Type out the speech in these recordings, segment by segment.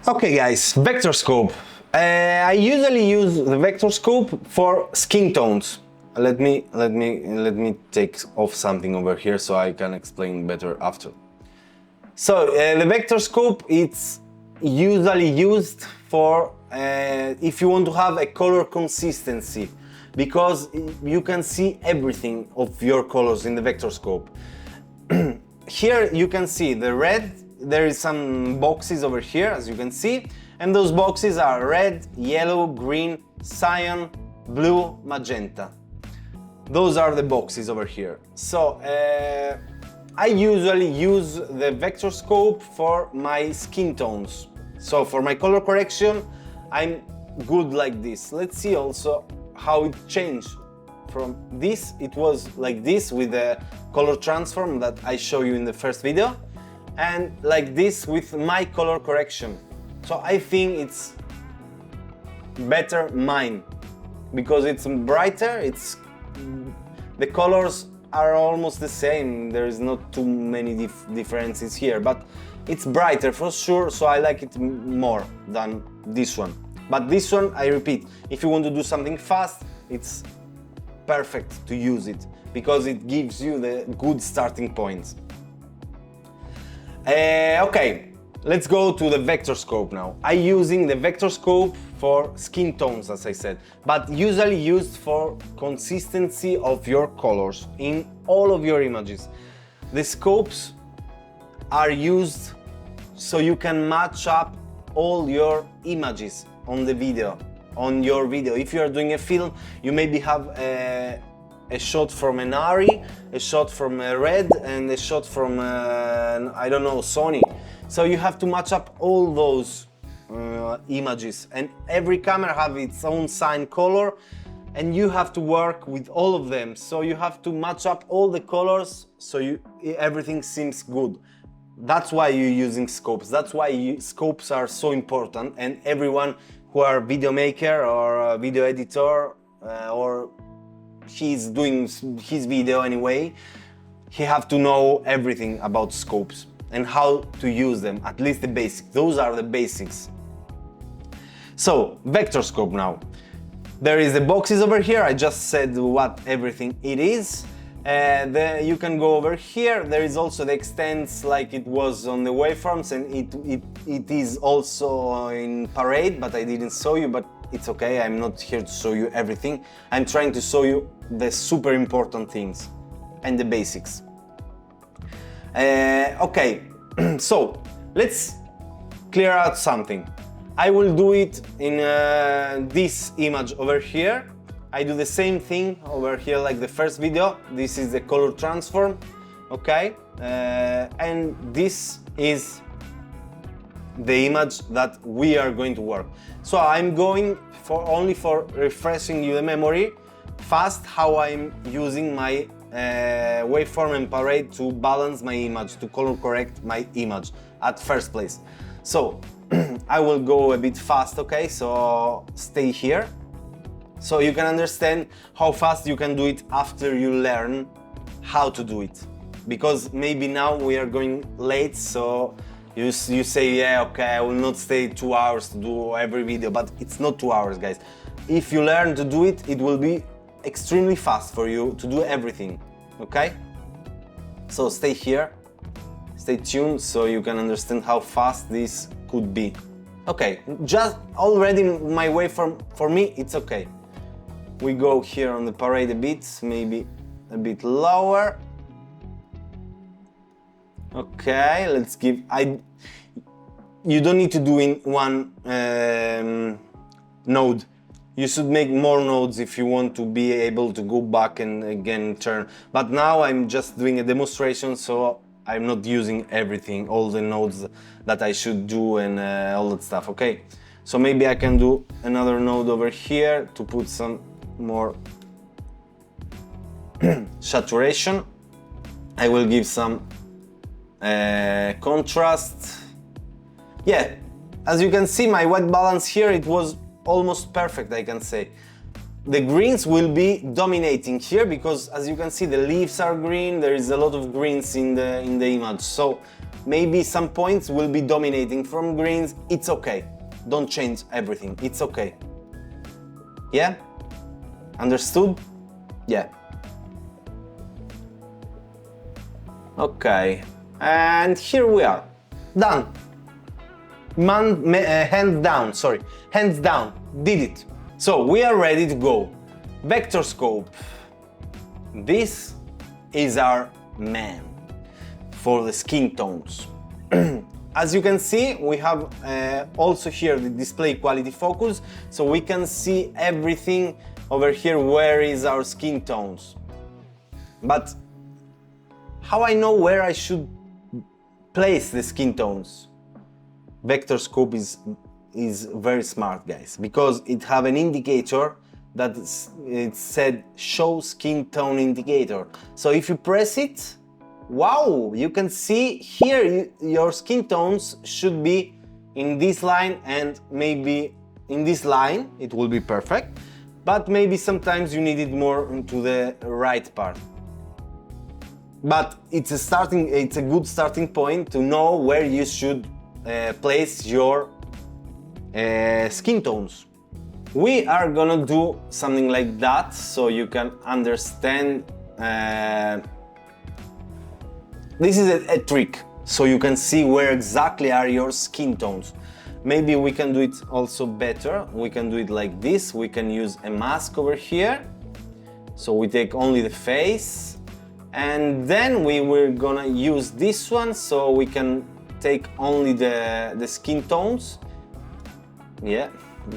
Okay guys, VECTORSCOPE. I usually use the VECTORSCOPE for skin tones. Let me take off something over here so I can explain better after. So the VECTORSCOPE, it's usually used for if you want to have a color consistency, because you can see everything of your colors in the VECTORSCOPE. Here you can see the red. There is some boxes over here, as you can see, and those boxes are red, yellow, green, cyan, blue, magenta. Those are the boxes over here. So I usually use the VECTORSCOPE for my skin tones. So for my color correction, I'm good like this. Let's see also how it changed. From this, it was like this with the color transform that I show you in the first video, and like this with my color correction. So I think it's better mine, because it's brighter, the colors are almost the same, there is not too many differences here, but it's brighter for sure, so I like it more than this one. But this one, I repeat, if you want to do something fast, it's perfect to use it, because it gives you the good starting points. Okay, let's go to the VECTORSCOPE now. I'm using the VECTORSCOPE for skin tones, as I said, but usually used for consistency of your colors in all of your images. The scopes are used so you can match up all your images on the video, on your video. If you are doing a film, you maybe have a shot from an ARRI, a shot from a Red, and a shot from I don't know, Sony. So you have to match up all those images, and every camera have its own sign color, and you have to work with all of them. So you have to match up all the colors so everything seems good. That's why you're using scopes. That's why scopes are so important, and everyone who are video maker or a video editor or he's doing his video anyway, he have to know everything about scopes and how to use them, at least the basics. Those are the basics. So, VECTORSCOPE now. There is the boxes over here, I just said what everything it is. You can go over here, there is also the extents like it was on the waveforms, and it is also in Parade, but I didn't show you, but it's okay, I'm not here to show you everything. I'm trying to show you the super important things and the basics. Okay, so let's clear out something. I will do it in this image over here. I do the same thing over here like the first video. This is the color transform, okay? And this is the image that we are going to work. So I'm going only for refreshing you the memory fast, how I'm using my waveform and Parade to balance my image, to color correct my image at first place. So I will go a bit fast, okay? So stay here, so you can understand how fast you can do it after you learn how to do it. Because maybe now we are going late, so you say, yeah, okay, I will not stay 2 hours to do every video, but it's not 2 hours, guys. If you learn to do it, it will be extremely fast for you to do everything, okay? So stay here, stay tuned, so you can understand how fast this could be. Okay, just already my waveform, for me, it's okay. We go here on the Parade a bit, maybe a bit lower. Okay, let's give, you don't need to do in one node. You should make more nodes if you want to be able to go back and again turn. But now I'm just doing a demonstration, so I'm not using everything, all the nodes that I should do and all that stuff, okay? So maybe I can do another node over here to put some more saturation. I will give some contrast. Yeah, as you can see, my white balance here, it was almost perfect, I can say. The greens will be dominating here because, as you can see, the leaves are green, there is a lot of greens in the image. So maybe some points will be dominating from greens. It's okay. Don't change everything. It's okay. Yeah? Understood? Yeah. Okay. And here we are. Done. Hands down, sorry. Hands down. Did it. So we are ready to go. VECTORSCOPE. This is our man for the skin tones. As you can see, we have also here the display quality focus, so we can see everything over here where is our skin tones. But how I know where I should place the skin tones? VECTORSCOPE is very smart, guys, because it have an indicator that it said show skin tone indicator. So if you press it, wow, you can see here your skin tones should be in this line and maybe in this line. It will be perfect, but maybe sometimes you need it more to the right part. But it's a good starting point to know where you should place your skin tones. We are gonna do something like that so you can understand. This is a trick, so you can see where exactly are your skin tones. Maybe we can do it also better. We can do it like this. We can use a mask over here. So we take only the face, and then we were gonna use this one so we can take only the skin tones. Yeah,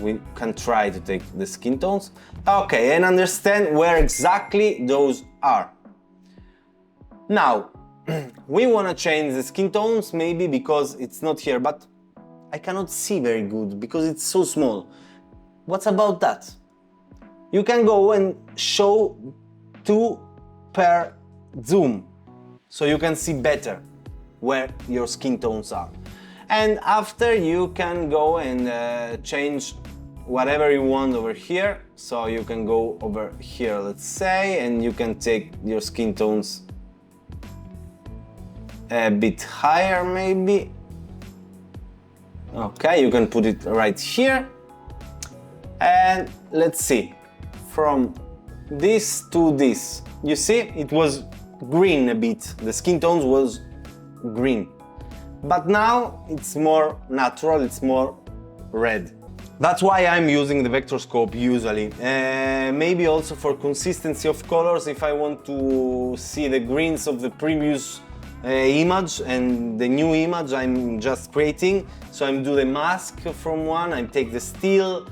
we can try to take the skin tones. Okay, and understand where exactly those are. Now, we want to change the skin tones maybe because it's not here, but I cannot see very good because it's so small. What's about that? You can go and show 2 per zoom so you can see better where your skin tones are. And after you can go and change whatever you want over here. So you can go over here, let's say, and you can take your skin tones a bit higher maybe. Okay, you can put it right here. And let's see, from this to this, you see it was green a bit, the skin tones was green. But now it's more natural, it's more red. That's why I'm using the VECTORSCOPE usually. Maybe also for consistency of colors, if I want to see the greens of the previous image and the new image I'm just creating. So I'm do the mask from one, I take the steel.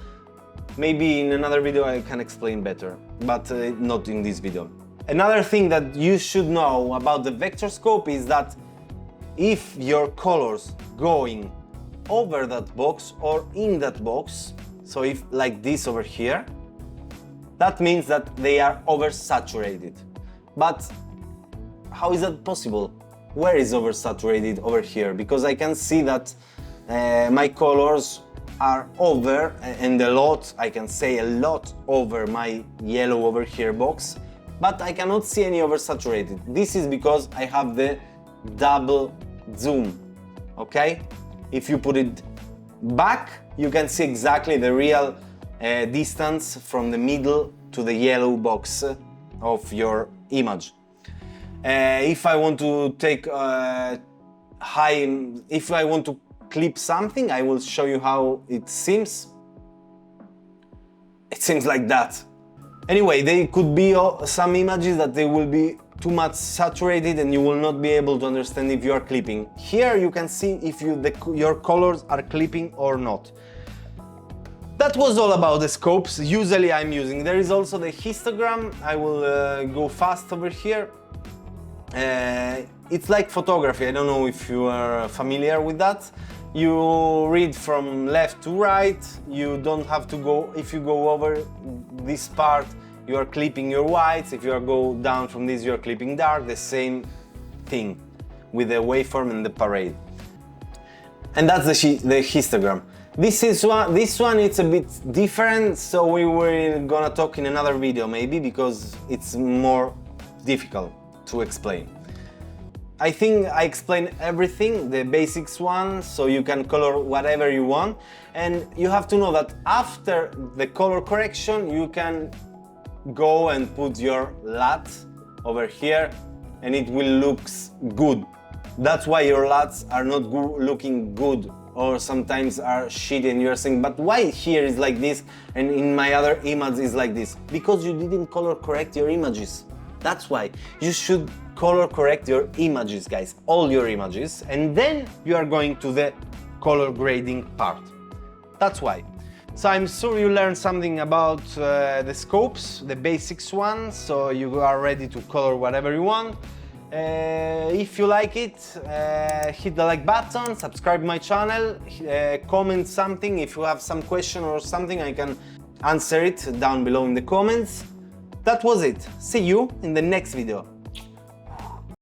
Maybe in another video I can explain better, but not in this video. Another thing that you should know about the VECTORSCOPE is that if your colors going over that box or in that box, so if like this over here, that means that they are oversaturated. But how is that possible? Where is oversaturated over here? Because I can see that my colors are over, and a lot, I can say a lot over my yellow over here box, but I cannot see any oversaturated. This is because I have the double zoom, okay? If you put it back, you can see exactly the real distance from the middle to the yellow box of your image. If I want to take if I want to clip something, I will show you how it seems. It seems like that. Anyway, there could be some images that they will be too much saturated and you will not be able to understand if you are clipping. Here you can see if your colors are clipping or not. That was all about the scopes. Usually I'm using. There is also the histogram. I will go fast over here. It's like photography. I don't know if you are familiar with that. You read from left to right. You don't have to go, if you go over this part, you are clipping your whites. If you go down from this, you are clipping dark. The same thing with the waveform and the parade. And that's the histogram. This one it's a bit different, so we were gonna talk in another video maybe, because it's more difficult to explain. I think I explained everything, the basics one, so you can color whatever you want. And you have to know that after the color correction, you can go and put your LUT over here and it will look good. That's why your LUTs are not looking good, or sometimes are shitty and you're saying, but why here is like this and in my other image is like this? Because you didn't color correct your images. That's why you should color correct your images, guys, all your images, and then you are going to the color grading part. That's why. So I'm sure you learned something about the scopes, the basics one, so you are ready to color whatever you want. If you like it, hit the like button, subscribe my channel, comment something. If you have some question or something, I can answer it down below in the comments. That was it. See you in the next video.